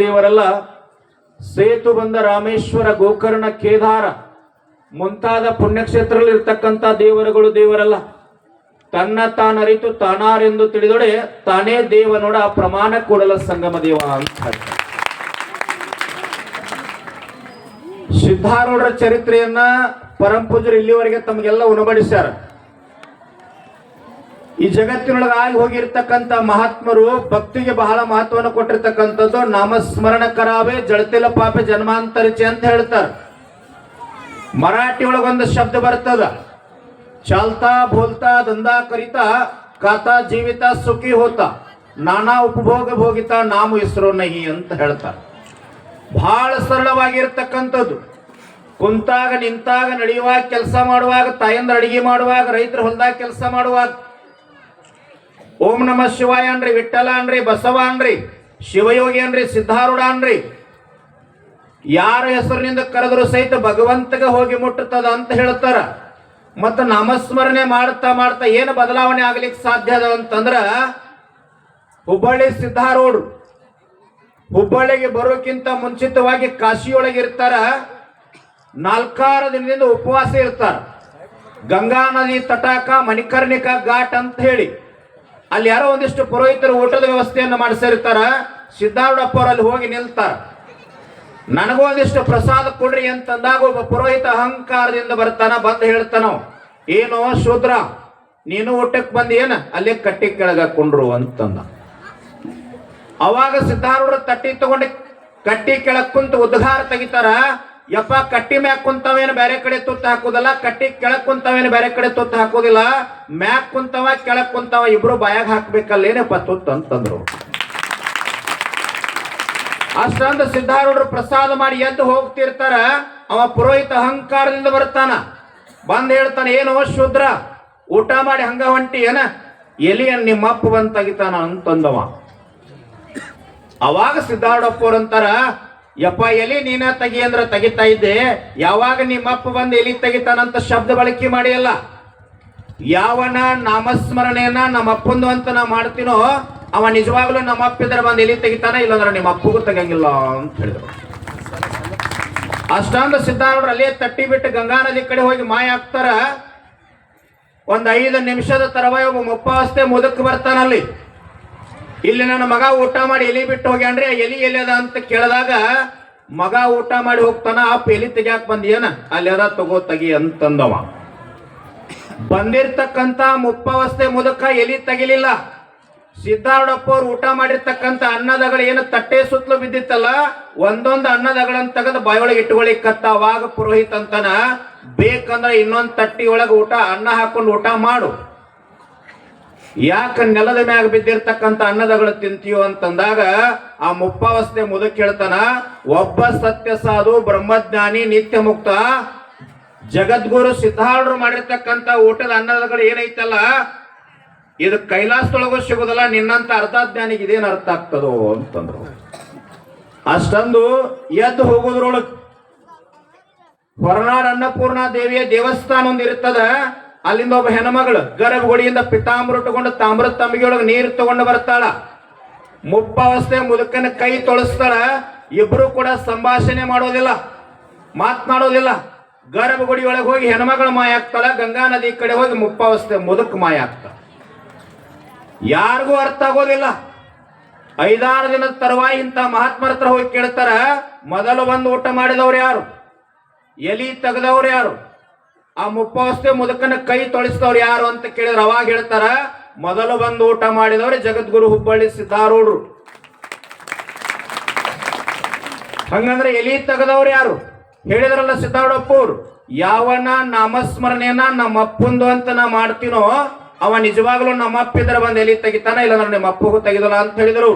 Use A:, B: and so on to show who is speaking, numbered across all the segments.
A: ದೇವರಲ್ಲ, ಸೇತು ಬಂದ ರಾಮೇಶ್ವರ, ಗೋಕರ್ಣ, ಕೇದಾರ ಮುಂತಾದ ಪುಣ್ಯಕ್ಷೇತ್ರದಲ್ಲಿ ಇರ್ತಕ್ಕಂಥ ದೇವರುಗಳು ದೇವರಲ್ಲ. ತನ್ನ ತಾನರಿತು ತಾನಾರೆಂದು ತಿಳಿದೊಡೆ ತಾನೇ ದೇವನೋಡ ಪ್ರಮಾಣ ಕೂಡಲ ಸಂಗಮ ದೇವ ಅಂತ ಹೇಳ್ತಾರೆ. ಸಿದ್ಧಾರೂಢರ ಚರಿತ್ರೆಯನ್ನ ಪರಂಪೂಜರು ಇಲ್ಲಿವರೆಗೆ ತಮಗೆಲ್ಲ ಉಣಬಡಿಸ್ಯಾರ. ಈ ಜಗತ್ತಿನೊಳಗಾಗಿ ಹೋಗಿರ್ತಕ್ಕಂಥ ಮಹಾತ್ಮರು ಭಕ್ತಿಗೆ ಬಹಳ ಮಹತ್ವವನ್ನು ಕೊಟ್ಟಿರ್ತಕ್ಕಂಥದ್ದು. ನಾಮಸ್ಮರಣ ಕರಾವೆ ಜಳತಿಲ ಪಾಪೆ ಜನ್ಮಾಂತರಿಚೆ ಅಂತ ಹೇಳ್ತಾರೆ. ಮರಾಠಿ ಒಳಗೊಂದು ಶಬ್ದ ಬರ್ತದ, ಚಾಲ್ತಾ ಬೋಲ್ತಾ ದಂಧಾ ಕರಿತಾ ಕಾತಾ ಜೀವಿತ ಸುಖಿ ಹೋತ ನಾನಾ ಉಪಭೋಗ ಭೋಗಿತ ನಾಮ ಹೆಸರು ನಹಿ ಅಂತ ಹೇಳ್ತಾರೆ. ಬಹಳ ಸರಳವಾಗಿರ್ತಕ್ಕಂಥದ್ದು. ಕುಂತಾಗ ನಿಂತಾಗ ನಡೆಯುವಾಗ, ಕೆಲಸ ಮಾಡುವಾಗ, ತಾಯಂದ್ರ ಅಡಿಗೆ ಮಾಡುವಾಗ, ರೈತರ ಹೊಲದಾಗ ಕೆಲಸ ಮಾಡುವಾಗ ಓಂ ನಮಃ ಶಿವಾಯ ಅನ್ರಿ, ವಿಠಲ ಅನ್ರಿ, ಬಸವ ಅನ್ರಿ, ಶಿವಯೋಗಿ ಅನ್ರಿ, ಸಿದ್ಧಾರೂಢ ಅನ್ರಿ, ಯಾರ ಹೆಸರಿನಿಂದ ಕರೆದ್ರು ಸಹಿತ ಭಗವಂತಗೆ ಹೋಗಿ ಮುಟ್ಟುತ್ತದ ಅಂತ ಹೇಳ್ತಾರ. ಮತ್ತು ನಾಮಸ್ಮರಣೆ ಮಾಡ್ತಾ ಮಾಡ್ತಾ ಏನು ಬದಲಾವಣೆ ಆಗ್ಲಿಕ್ಕೆ ಸಾಧ್ಯ ಅದ ಅಂತಂದ್ರ, ಹುಬ್ಬಳ್ಳಿ ಸಿದ್ಧಾರೂಢರು ಹುಬ್ಬಳ್ಳಿಗೆ ಬರೋಕ್ಕಿಂತ ಮುಂಚಿತವಾಗಿ ಕಾಶಿಯೊಳಗೆ ಇರ್ತಾರ. 4 ದಿನದಿಂದ ಉಪವಾಸ ಇರ್ತಾರ. ಗಂಗಾ ನದಿ ತಟಾಕ ಮಣಿಕರ್ಣಿಕಾ ಘಾಟ್ ಅಂತ ಹೇಳಿ ಅಲ್ಲಿ ಯಾರೋ ಒಂದಿಷ್ಟು ಪುರೋಹಿತರು ಊಟದ ವ್ಯವಸ್ಥೆಯನ್ನು ಮಾಡಿಸಿರ್ತಾರ. ಸಿದ್ಧಾರೂಢಪ್ಪ ಅಲ್ಲಿ ಹೋಗಿ ನಿಲ್ತಾರ. ನನಗೂ ಒಂದಿಷ್ಟು ಪ್ರಸಾದ ಕೊಡ್ರಿ ಅಂತಂದಾಗ ಒಬ್ಬ ಪುರೋಹಿತ ಅಹಂಕಾರದಿಂದ ಬರ್ತಾನ. ಬಂದು ಹೇಳ್ತಾನ, ಏನೋ ಶೂದ್ರ, ನೀನು ಊಟಕ್ಕೆ ಬಂದಿ ಏನ, ಅಲ್ಲೇ ಕಟ್ಟಿ ಕೆಳಗ ಕುಂಡ್ರು ಅಂತಂದ. ಅವಾಗ ಸಿದ್ಧಾರೂಢ ತಟ್ಟಿ ತಗೊಂಡು ಕಟ್ಟಿ ಕೆಳಗ್ ಕುಂತ ಉದ್ಘಾರ ತೆಗಿತಾರ. ಯಪ್ಪ, ಕಟ್ಟಿ ಮ್ಯಾಕ್ ಕುಂತವೇನು ಬೇರೆ ಕಡೆ ತುತ್ತ ಹಾಕುದಲ್ಲ, ಕಟ್ಟಿ ಕೆಳಕ್ ಕುಂತವೇನು ಬೇರೆ ಕಡೆ ತುತ್ತ ಹಾಕೋದಿಲ್ಲ, ಮ್ಯಾಕ್ ಕುಂತವ ಕೆಳಕ್ ಕುಂತವ ಇಬ್ರು ಬಾಯಾಗ ಹಾಕ್ಬೇಕಲ್ಲೇನಪ್ಪ ತುತ್ತ ಅಂತಂದ್ರು. ಅಷ್ಟಂದ ಸಿದ್ಧಾರೂಢರು ಪ್ರಸಾದ ಮಾಡಿ ಎದ್ದು ಹೋಗ್ತಿರ್ತಾರ. ಅವ ಪುರೋಹಿತ ಅಹಂಕಾರದಿಂದ ಬರ್ತಾನ. ಬಂದ್ ಹೇಳ್ತಾನೆ, ಏನೋ ಶೂದ್ರ, ಊಟ ಮಾಡಿ ಹಂಗ ಹೊಂಟಿ ಏನ, ಎಲಿಯನ್ ನಿಮ್ಮಪ್ಪ ಬಂದ್ ತೆಗಿತಾನ ಅಂತಂದವ. ಅವಾಗ ಸಿದ್ಧಾರೂಢಪ್ಪವ್ರಂತಾರ, ಯಪ್ಪ ಎಲಿ ನೀನ ತೆಗಿ ಅಂದ್ರ ತೆಗಿತಾ ಇದ್ದೆ, ಯಾವಾಗ ನಿಮ್ಮಪ್ಪ ಬಂದು ಎಲಿ ತೆಗಿತಾನಂತ ಶಬ್ದ ಬಳಕೆ ಮಾಡಿಯಲ್ಲ. ಯಾವನ ನಾಮಸ್ಮರಣೆಯನ್ನ ನಮ್ಮ ಅಪ್ಪಂದು ಅಂತ ನಾ ಮಾಡ್ತೀನೋ ಅವ ನಿಜವಾಗ್ಲೂ ನಮ್ಮ ಅಪ್ಪ ಇದ್ರೆ ಬಂದು ಎಲಿ ತೆಗಿತಾನ, ಇಲ್ಲಾಂದ್ರೆ ನಿಮ್ಮ ಅಪ್ಪಗೂ ತೆಗಂಗಿಲ್ಲ ಅಂತ ಹೇಳಿದ್ರು. ಅಷ್ಟೊಂದು ಸಿದ್ಧಾರೂಢರು ಅಲ್ಲೇ ತಟ್ಟಿ ಬಿಟ್ಟು ಗಂಗಾ ನದಿ ಕಡೆ ಹೋಗಿ ಮಾಯ ಆಗ್ತಾರ. ಒಂದ್ 5 ನಿಮಿಷದ ತರವಾಯ ಒಬ್ಬ ಮುಪ್ಪಾವಸ್ಥೆ ಮುದಕ್ ಬರ್ತಾನಲ್ಲಿ. ಇಲ್ಲಿ ನನ್ನ ಮಗ ಊಟ ಮಾಡಿ ಎಲಿ ಬಿಟ್ಟು ಹೋಗ್ಯಾನ್ರಿ, ಎಲಿ ಎಲ್ಲಿದ ಅಂತ ಕೇಳಿದಾಗ ಮಗ ಊಟ ಮಾಡಿ ಹೋಗ್ತಾನ. ಅಪ್ಪ ಎಲಿ ತೆಗಿಯಾಕ ಬಂದಿಯನ, ಅಲ್ಲಿ ಅದ ತಗೋ ತೆಗಿ ಅಂತಂದವ. ಬಂದಿರ್ತಕ್ಕಂತ ಮುಪ್ಪಾವಸ್ಥೆ ಮುದಕ ಎಲಿ ತೆಗಿಲಿಲ್ಲ. ಸಿದ್ಧಾರೂಢಪ್ಪ ಅವ್ರು ಊಟ ಮಾಡಿರ್ತಕ್ಕಂಥ ಅನ್ನದಗಳು ಏನು ತಟ್ಟೆ ಸುತ್ತಲೂ ಬಿದ್ದಿತ್ತಲ್ಲ, ಒಂದೊಂದು ಅನ್ನದಗಳನ್ನ ತೆಗೆದು ಬಾಯೊಳಗೆ ಇಟ್ಕೊಳ್ಳಿಕ್ಕತ್ತ. ಅವಾಗ ಪುರೋಹಿತ ಅಂತಾನ, ಬೇಕಂದ್ರೆ ಇನ್ನೊಂದು ತಟ್ಟಿ ಒಳಗೆ ಅನ್ನ ಹಾಕೊಂಡು ಊಟ ಮಾಡು, ಯಾಕ ನೆಲದ ಮ್ಯಾಗ ಬಿದ್ದಿರ್ತಕ್ಕಂಥ ಅನ್ನದಗಳು ತಿಂತೀಯೋ ಅಂತಂದಾಗ ಆ ಮುಪ್ಪಾವಸ್ಥೆ ಮುದಕ್ ಹೇಳ್ತಾನ, ಒಬ್ಬ ಸತ್ಯ ಸಾಧು ಬ್ರಹ್ಮಜ್ಞಾನಿ ನಿತ್ಯ ಮುಕ್ತ ಜಗದ್ಗುರು ಸಿದ್ಧಾರೂಢರು ಮಾಡಿರ್ತಕ್ಕಂಥ ಊಟದ ಅನ್ನದಗಳು ಏನೈತಲ್ಲ, ಇದು ಕೈಲಾಸದೊಳಗೂ ಸಿಗೋದಲ್ಲ, ನಿನ್ನಂತ ಅರ್ಧಜ್ಞಾನಿಗೆ ಇದೇನು ಅರ್ಥ ಆಗ್ತದೋ ಅಂತಂದ್ರು. ಅಷ್ಟೊಂದು ಎದ್ದು ಹೋಗೋದ್ರೊಳಗ್ ಹೊರನಾಡ್ ಅನ್ನಪೂರ್ಣ ದೇವಿಯ ದೇವಸ್ಥಾನ ಒಂದು ಇರ್ತದ. ಅಲ್ಲಿಂದ ಒಬ್ಬ ಹೆಣ್ಮಗಳು ಗರ್ಭಗುಡಿಯಿಂದ ಪಿತಾಂಬರ ತಗೊಂಡು ತಾಮ್ರದ ತಂಬಿಗೆಯೊಳಗೆ ನೀರು ತಗೊಂಡು ಬರ್ತಾಳ. ಮುಪ್ಪಾವಸ್ಥೆ ಮುದುಕನ ಕೈ ತೊಳಸ್ತಾಳ. ಇಬ್ರು ಕೂಡ ಸಂಭಾಷಣೆ ಮಾಡೋದಿಲ್ಲ, ಮಾತನಾಡೋದಿಲ್ಲ. ಗರ್ಭಗುಡಿ ಒಳಗೆ ಹೋಗಿ ಹೆಣ್ಮಗಳು ಮಾಯ ಆಗ್ತಾಳ. ಗಂಗಾ ನದಿ ಕಡೆ ಹೋಗಿ ಮುಪ್ಪಾವಸ್ಥೆ ಮುದುಕ್ ಮಾಯ ಆಗ್ತಾಳ. ಯಾರಿಗೂ ಅರ್ಥ ಆಗೋದಿಲ್ಲ. 5-6 ದಿನದ ತರುವಾಯ ಇಂಥ ಮಹಾತ್ಮರ ಹತ್ರ ಹೋಗಿ ಕೇಳ್ತಾರ, ಮೊದಲು ಬಂದು ಊಟ ಮಾಡಿದವ್ರು ಯಾರು, ಎಲಿ ತೆಗೆದವ್ರು ಯಾರು, ಆ ಮುಪ್ಪಾವಸ್ಥೆ ಮುದುಕನ ಕೈ ತೊಳಿಸಿದವ್ರು ಯಾರು ಅಂತ ಕೇಳಿದ್ರೆ ಅವಾಗ ಹೇಳ್ತಾರ, ಮೊದಲು ಬಂದು ಊಟ ಮಾಡಿದವ್ರೆ ಜಗದ್ಗುರು ಹುಬ್ಬಳ್ಳಿ ಸಿದ್ಧಾರೂಢರು. ಹಂಗಂದ್ರೆ ಎಲಿ ತೆಗೆದವ್ರು ಯಾರು ಹೇಳಿದ್ರಲ್ಲ ಸಿದ್ಧಾರೂಢಪ್ಪವ್ರು, ಯಾವನ ನಾಮಸ್ಮರಣೆಯನ್ನ ನಮ್ಮ ಅಪ್ಪಂದು ಅಂತ ನಾ ಮಾಡ್ತೀನೋ ಅವ ನಿಜವಾಗ್ಲೂ ನಮ್ಮ ಅಪ್ಪ ಇದ್ರೆ ಬಂದು ಎಲಿ ತೆಗಿತಾನ, ಇಲ್ಲಾಂದ್ರೆ ನಿಮ್ಮ ಅಪ್ಪಗೂ ತೆಗಿದಲ್ಲ ಅಂತ ಹೇಳಿದ್ರು.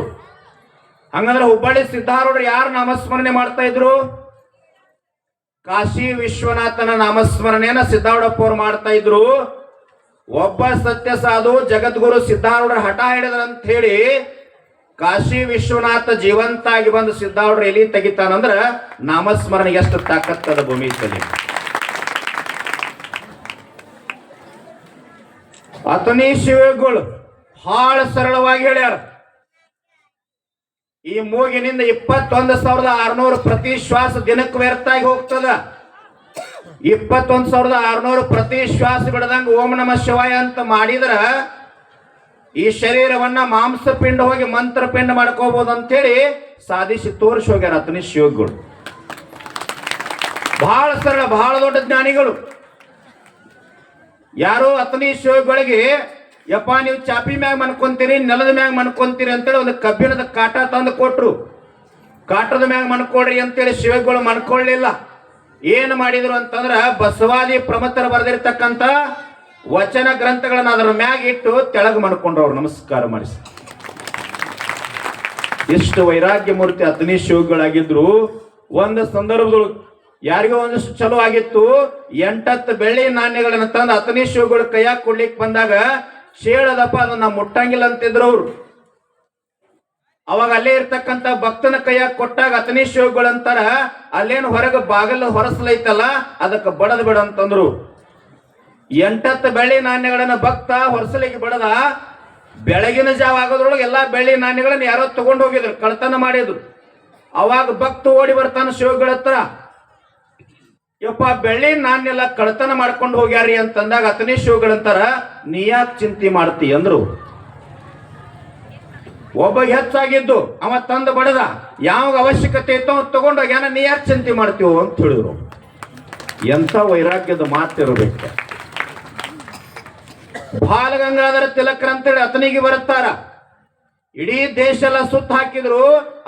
A: ಹಂಗಂದ್ರೆ ಹುಬ್ಬಳ್ಳಿ ಸಿದ್ಧಾರೂಢರು ಯಾರು ನಾಮಸ್ಮರಣೆ ಮಾಡ್ತಾ ಇದ್ರು, ಕಾಶಿ ವಿಶ್ವನಾಥನ ನಾಮಸ್ಮರಣೆಯನ್ನ ಸಿದ್ಧಾರೂಢಪ್ಪ ಅವ್ರು ಮಾಡ್ತಾ ಇದ್ರು. ಒಬ್ಬ ಸತ್ಯ ಸಾಧು ಜಗದ್ಗುರು ಸಿದ್ಧಾರೂಢರ ಹಠ ಹಿಡಿದ್ರಂತ ಹೇಳಿ ಕಾಶಿ ವಿಶ್ವನಾಥ ಜೀವಂತ ಆಗಿ ಬಂದು ಸಿದ್ಧಾರೂಢರು ಎಲಿ ತೆಗಿತಾನಂದ್ರ ನಾಮಸ್ಮರಣೆ ಎಷ್ಟು ತಾಕತ್ತದ ಭೂಮಿ ತಲೆ. ಅತನಿ ಶಿವಗಳು ಬಹಳ ಸರಳವಾಗಿ ಹೇಳ್ಯಾರ. ಈ ಮೂಗಿನಿಂದ 21,600 ಪ್ರತಿ ಶ್ವಾಸ ದಿನಕ್ಕೆ ವ್ಯರ್ಥ ಆಗಿ ಹೋಗ್ತದ. 21,600 ಪ್ರತಿ ಶ್ವಾಸ ಬಿಡದಂಗ ಓಂ ನಮ ಶಿವಾಯ ಅಂತ ಮಾಡಿದ್ರ ಈ ಶರೀರವನ್ನ ಮಾಂಸಪಿಂಡ ಹೋಗಿ ಮಂತ್ರಪಿಂಡ ಮಾಡ್ಕೋಬಹುದು ಅಂತೇಳಿ ಸಾಧಿಸಿ ತೋರಿಸಿ ಹೋಗ್ಯಾರ ಅತನೀಶ್ ಯೋಗಿಗಳು. ಬಹಳ ಸರಳ, ಬಹಳ ದೊಡ್ಡ ಜ್ಞಾನಿಗಳು. ಯಾರೋ ಅತನೀಶ್ ಯೋಗಿಗಳಿಗೆ ಯಪ್ಪ ನೀವು ಚಾಪಿ ಮ್ಯಾಗ ಮನ್ಕೊಂತೀರಿ, ನೆಲದ ಮ್ಯಾಗ ಮನ್ಕೊಂತೀರಿ ಅಂತೇಳಿ ಒಂದು ಕಬ್ಬಿಣದ ಕಾಟ ತಂದು ಕೊಟ್ರು. ಕಾಟದ ಮ್ಯಾಗ ಮನ್ಕೊಳ್ರಿ ಅಂತೇಳಿ ಶಿವಗಳು ಮನ್ಕೊಳ್ಳಿಲ್ಲ. ಏನು ಮಾಡಿದ್ರು ಅಂತಂದ್ರ ಬಸವಾದಿ ಪ್ರಮಥರು ಬರೆದಿರ್ತಕ್ಕಂಥ ವಚನ ಗ್ರಂಥಗಳನ್ನ ಅದರ ಮ್ಯಾಗ ಇಟ್ಟು ತೆಳಗ ಮಾಡ್ಕೊಂಡ್ರು. ಅವ್ರು ನಮಸ್ಕಾರ ಮಾಡಿಸಿ. ಎಷ್ಟು ವೈರಾಗ್ಯ ಮೂರ್ತಿ ಅತನೀಶ್ ಯೋಗಿಗಳಾಗಿದ್ರು. ಒಂದು ಸಂದರ್ಭದೊಳಗೆ ಯಾರಿಗೋ ಒಂದಷ್ಟು ಚಲೋ ಆಗಿತ್ತು. 8 ಬೆಳ್ಳಿ ನಾಣ್ಯಗಳನ್ನ ತಂದು ಅತನೀಶ್ ಯೋಗಿಗಳ ಕೈಯಾಗ ಕೊಡ್ಲಿಕ್ಕೆ ಬಂದಾಗ ಶೇಳದಪ್ಪ ಅದನ್ನ ಮುಟ್ಟಂಗಿಲ್ಲ ಅಂತಿದ್ರು ಅವ್ರು. ಅವಾಗ ಅಲ್ಲೇ ಇರ್ತಕ್ಕಂಥ ಭಕ್ತನ ಕೈಯಾಗ ಕೊಟ್ಟಾಗ ಅತನೀಶ್ ಯೋಗಿಗಳು ಅಂತಾರ, ಅಲ್ಲೇನು ಹೊರಗೆ ಬಾಗಲ ಹೊರಸ್ಲೈತಲ್ಲ ಅದಕ್ಕೆ ಬಡದ್ ಬಿಡ ಅಂತಂದ್ರು. 8 ಬೆಳ್ಳಿ ನಾಣ್ಯಗಳನ್ನ ಭಕ್ತ ಹೊರಸಲಿಗೆ ಬಡದ. ಬೆಳಗಿನ ಜಾವ ಆಗೋದ್ರೊಳಗೆ ಎಲ್ಲಾ ಬೆಳ್ಳಿ ನಾಣ್ಯಗಳನ್ನ ಯಾರೋ ತಗೊಂಡು ಹೋಗಿದ್ರು, ಕಳ್ತನ ಮಾಡಿದ್ರು. ಅವಾಗ ಭಕ್ತ ಓಡಿ ಬರ್ತಾನ ಶಿವಗಳ ಹತ್ರ, ಯಪ್ಪ ಬೆಳ್ಳಿ ನಾಣ್ಯ ಎಲ್ಲ ಕಳ್ತನ ಮಾಡ್ಕೊಂಡು ಹೋಗ್ಯಾರಿ ಅಂತಂದಾಗ ಅತನೀಶ್ ಯೋಗಿಗಳಂತಾರ, ನೀ ಯಾಕೆ ಚಿಂತೆ ಮಾಡ್ತಿ ಅಂದ್ರು. ಒಬ್ಬ ಹೆಚ್ಚಾಗಿದ್ದು ಅವ ತಂದು ಬಡದ, ಯಾವಾಗ ಅವಶ್ಯಕತೆ ಇತ್ತು ಅವ್ ತಗೊಂಡೋಗ್ಯಾನ, ನೀ ಯಾಕೆ ಚಿಂತೆ ಮಾಡ್ತೀವೋ ಅಂತ ಹೇಳಿದ್ರು. ಎಂತ ವೈರಾಗ್ಯದ ಮಾತಿರಬೇಕು. ಬಾಲಗಂಗಾಧರ ತಿಲಕರ್ ಅಂತೇಳಿ ಅತನಿಗೆ ಬರುತ್ತಾರ. ಇಡೀ ದೇಶ ಎಲ್ಲ ಸುತ್ತ ಹಾಕಿದ್ರು.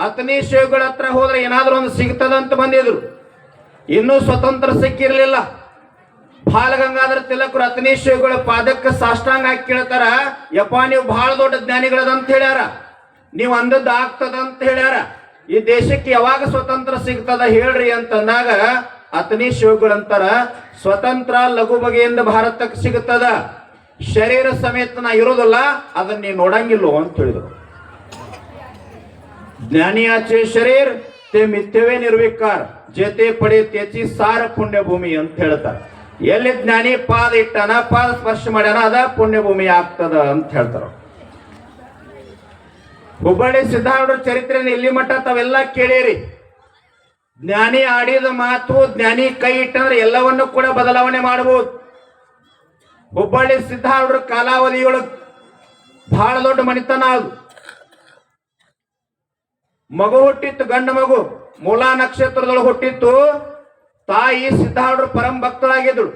A: ಅತನೀಶ್ ಯೋಗಿಗಳ ಹತ್ರ ಹೋದ್ರೆ ಏನಾದ್ರೂ ಒಂದು ಸಿಗ್ತದಂತ ಬಂದಿದ್ರು. ಇನ್ನೂ ಸ್ವತಂತ್ರ ಸಿಕ್ಕಿರ್ಲಿಲ್ಲ. ಬಾಲಗಂಗಾಧರ ತಿಲಕರು ಅತನೀಶ್ ಯೋಗಿಗಳ ಪಾದಕ್ಕೆ ಸಾಷ್ಟಾಂಗ ಹಾಕಿ ಕೇಳ್ತಾರ, ಯಪ್ಪ ನೀವು ಬಹಳ ದೊಡ್ಡ ಜ್ಞಾನಿಗಳದಂತ ಹೇಳ್ಯಾರ, ನೀವು ಅಂದದ್ದು ಆಗ್ತದಂತ ಹೇಳ್ಯಾರ, ಈ ದೇಶಕ್ಕೆ ಯಾವಾಗ ಸ್ವತಂತ್ರ ಸಿಗ್ತದ ಹೇಳ್ರಿ ಅಂತಂದಾಗ ಅತನೀಶ್ ಯೋಗಿಗಳಂತಾರ, ಸ್ವತಂತ್ರ ಲಘು ಬಗೆಯಿಂದ ಭಾರತಕ್ಕೆ ಸಿಗುತ್ತದ, ಶರೀರ ಸಮೇತ ನಾ ಇರೋದಿಲ್ಲ, ಅದನ್ನ ನೀವು ನೋಡಂಗಿಲ್ಲೋ ಅಂತ ಹೇಳಿದ್ರು. ಜ್ಞಾನಿಯಾಚೆ ಶರೀರ ते मिथ्यवे निर्विकार जेते पडे त्याची सार पुण्यभूमी ಅಂತ ಹೇಳ್ತಾರೆ. ಎಲ್ಲಿ ಜ್ಞಾನಿ ಪಾದ ಇಟ್ಟನ, ಪಾದ ಸ್ಪರ್ಶ ಮಾಡ್ಯಾನ, ಅದ ಪುಣ್ಯಭೂಮಿ ಆಗ್ತದ ಅಂತ ಹೇಳ್ತಾರೆ. ಹುಬ್ಬಳ್ಳಿ ಸಿದ್ಧಾರೂಢರ ಚರಿತ್ರೆಯನ್ನು ಇಲ್ಲಿ ಮಟ್ಟ ತಾವೆಲ್ಲ ಕೇಳಿರಿ. ಜ್ಞಾನಿ ಆಡಿದ ಮಾತು, ಜ್ಞಾನಿ ಕೈ ಇಟ್ಟಂದ್ರೆ ಎಲ್ಲವನ್ನೂ ಕೂಡ ಬದಲಾವಣೆ ಮಾಡಬಹುದು. ಹುಬ್ಬಳ್ಳಿ ಸಿದ್ಧಾರೂಢರ ಕಾಲಾವಧಿಯೊಳಗೆ ಬಹಳ ದೊಡ್ಡ ಮನಿತನ ಅದು. ಮಗು ಹುಟ್ಟಿತ್ತು, ಗಂಡು ಮಗು ಮೂಲಾ ನಕ್ಷತ್ರದೊಳಗೆ ಹುಟ್ಟಿತ್ತು. ತಾಯಿ ಸಿದ್ಧಾರೂಢರ ಪರಂ ಭಕ್ತರಾಗಿದ್ರು.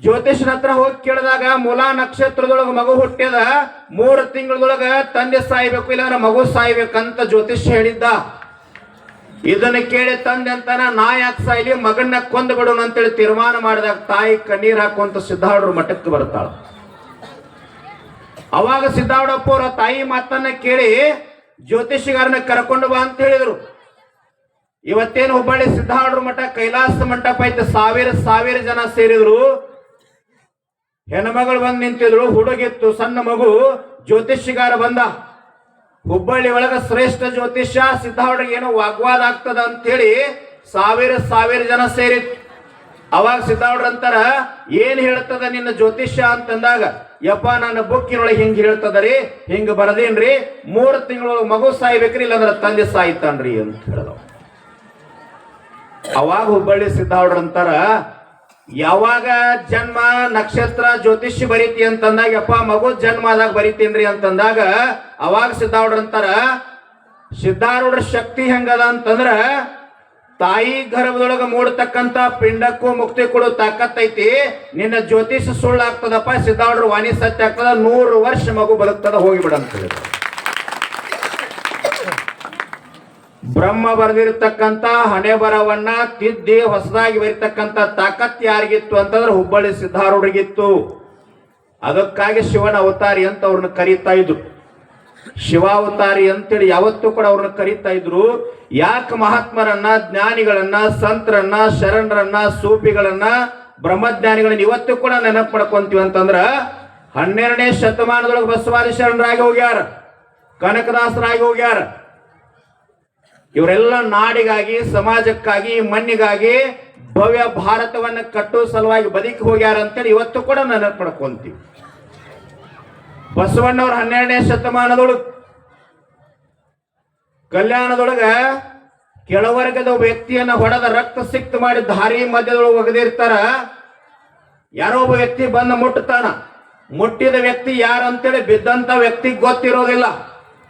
A: ಜ್ಯೋತಿಷನ ಹತ್ರ ಹೋಗಿ ಕೇಳಿದಾಗ ಮೂಲಾ ನಕ್ಷತ್ರದೊಳಗೆ ಮಗು ಹುಟ್ಟ್ಯದ, 3 ತಿಂಗಳದೊಳಗ ತಂದೆ ಸಾಯ್ಬೇಕು, ಇಲ್ಲಾಂದ್ರೆ ಮಗು ಸಾಯ್ಬೇಕಂತ ಜ್ಯೋತಿಷ್ ಹೇಳಿದ್ದ. ಇದನ್ನ ಕೇಳಿ ತಂದೆ ಅಂತಾನ, ನಾ ಯಾಕೆ ಸಾಯ್ಲಿ, ಮಗನ್ನ ಕೊಂದು ಬಿಡೋಣ ಅಂತೇಳಿ ತೀರ್ಮಾನ ಮಾಡಿದಾಗ ತಾಯಿ ಕಣ್ಣೀರ್ ಹಾಕುವಂತ ಸಿದ್ಧಾರೂಢರ ಮಠಕ್ಕೆ ಬರ್ತಾಳ. ಅವಾಗ ಸಿದ್ಧಾರೂಢಪ್ಪ ಅವರ ತಾಯಿ ಮಾತನ್ನ ಕೇಳಿ ಜ್ಯೋತಿಷಿಗಾರನ ಕರ್ಕೊಂಡು ಬಾ ಅಂತ ಹೇಳಿದ್ರು. ಇವತ್ತೇನು ಹುಬ್ಬಳ್ಳಿ ಸಿದ್ಧಾರೂಢರ ಮಠ ಕೈಲಾಸ ಮಂಟಪ ಐತೆ, ಸಾವಿರ ಜನ ಸೇರಿದ್ರು. ಹೆಣ್ಮಗಳು ಬಂದು ನಿಂತಿದ್ರು, ಹುಡುಗಿತ್ತು, ಸಣ್ಣ ಮಗು. ಜ್ಯೋತಿಷಿಗಾರ ಬಂದ. ಹುಬ್ಬಳ್ಳಿ ಒಳಗ ಶ್ರೇಷ್ಠ ಜ್ಯೋತಿಷ್ಯ, ಸಿದ್ಧಾರೂಢರಿಗೆ ಏನೋ ವಾಗ್ವಾದ ಆಗ್ತದ ಅಂತೇಳಿ ಸಾವಿರ ಜನ ಸೇರಿತ್ತು. ಅವಾಗ ಸಿದ್ಧಾರೂಢರು ಅಂತಾರ, ಏನ್ ಹೇಳ್ತದ ನಿನ್ನ ಜ್ಯೋತಿಷ್ಯ ಅಂತಂದಾಗ, ಯಪ್ಪ ನನ್ನ ಬುಕ್ಕಿನೊಳಗೆ ಹಿಂಗ್ ಹೇಳ್ತದರಿ, ಹಿಂಗ್ ಬರದೇನ್ರಿ, 3 ತಿಂಗಳೊಳಗೆ ಮಗು ಸಾಯ್ಬೇಕ್ರಿ, ಇಲ್ಲಾಂದ್ರೆ ತಂದೆ ಸಾಯ್ತಾನ್ರಿ ಅಂತ ಹೇಳಿದವ. ಅವಾಗ ಹುಬ್ಬಳ್ಳಿ ಸಿದ್ಧಾರೂಢರು ಅಂತಾರ, ಯಾವಾಗ ಜನ್ಮ ನಕ್ಷತ್ರ ಜ್ಯೋತಿಷ್ಯ ಬರೀತಿ ಅಂತಂದಾಗ, ಯಪ್ಪ ಮಗು ಜನ್ಮ ಆದಾಗ ಬರೀತೀನ್ರಿ ಅಂತಂದಾಗ, ಅವಾಗ ಸಿದ್ಧಾರೂಢರು ಅಂತಾರ, ಸಿದ್ಧಾರೂಢರ ಶಕ್ತಿ ಹೆಂಗದ ಅಂತಂದ್ರ ತಾಯಿ ಗರ್ಭದೊಳಗೆ ಮೂಡತಕ್ಕಂತ ಪಿಂಡಕ್ಕೂ ಮುಕ್ತಿ ಕೊಡೋ ತಾಕತ್ ಐತಿ. ನಿನ್ನ ಜ್ಯೋತಿಷ ಸುಳ್ಳು ಆಗ್ತದಪ್ಪ, ಸಿದ್ಧಾರೂಢರ ವಾಣಿ ಸತ್ಯ ಆಗ್ತದ, 100 ವರ್ಷ ಮಗು ಬದುಕ್ತದ, ಹೋಗಿಬಿಡ ಅಂತ ಹೇಳಿದ್ರು. ಬ್ರಹ್ಮ ಬರೆದಿರ್ತಕ್ಕಂತ ಹಣೆ ಬರವನ್ನ ತಿದ್ದಿ ಹೊಸದಾಗಿ ಬರೀತಕ್ಕಂತ ತಾಕತ್ ಯಾರಿಗಿತ್ತು ಅಂತಂದ್ರೆ ಹುಬ್ಬಳ್ಳಿ ಸಿದ್ಧಾರೂಢರಿಗಿತ್ತು. ಅದಕ್ಕಾಗಿ ಶಿವನ ಅವತಾರಿ ಅಂತ ಅವ್ರನ್ನ ಕರೀತಾ ಇದ್ರು. ಶಿವಾವತಾರಿ ಅಂತೇಳಿ ಯಾವತ್ತೂ ಕೂಡ ಅವ್ರನ್ನ ಕರೀತಾ ಇದ್ರು. ಯಾಕೆ ಮಹಾತ್ಮರನ್ನ, ಜ್ಞಾನಿಗಳನ್ನ, ಸಂತರನ್ನ, ಶರಣರನ್ನ, ಸೂಫಿಗಳನ್ನ, ಬ್ರಹ್ಮಜ್ಞಾನಿಗಳನ್ನ ಇವತ್ತು ಕೂಡ ನೆನಪು ಮಾಡ್ಕೊಂತೀವಿ ಅಂತಂದ್ರ 12ನೇ ಶತಮಾನದೊಳಗೆ ಬಸವಾದಿ ಶರಣರಾಗಿ ಹೋಗ್ಯಾರ, ಕನಕದಾಸರಾಗಿ ಹೋಗ್ಯಾರ. ಇವರೆಲ್ಲ ನಾಡಿಗಾಗಿ, ಸಮಾಜಕ್ಕಾಗಿ, ಮಣ್ಣಿಗಾಗಿ ಭವ್ಯ ಭಾರತವನ್ನ ಕಟ್ಟುವ ಸಲುವಾಗಿ ಬದುಕಿ ಹೋಗ್ಯಾರ ಅಂತೇಳಿ ಇವತ್ತು ಕೂಡ ನೆನಪು ಮಾಡ್ಕೊಂತೀವಿ. ಬಸವಣ್ಣವ್ರ 12ನೇ ಶತಮಾನದೊಳಗೆ ಕಲ್ಯಾಣದೊಳಗ ಕೆಳವರ್ಗದ ವ್ಯಕ್ತಿಯನ್ನ ಹೊಡೆದ ರಕ್ತ ಸಿಕ್ತ ಮಾಡಿ ದಾರಿ ಮಧ್ಯದೊಳಗೆ ಒಗೆದಿರ್ತಾರ. ಯಾರೋ ಒಬ್ಬ ವ್ಯಕ್ತಿ ಬಂದ ಮುಟ್ಟತಾನ. ಮುಟ್ಟಿದ ವ್ಯಕ್ತಿ ಯಾರಂತೇಳಿ ಬಿದ್ದಂತ ವ್ಯಕ್ತಿಗೆ ಗೊತ್ತಿರೋದಿಲ್ಲ.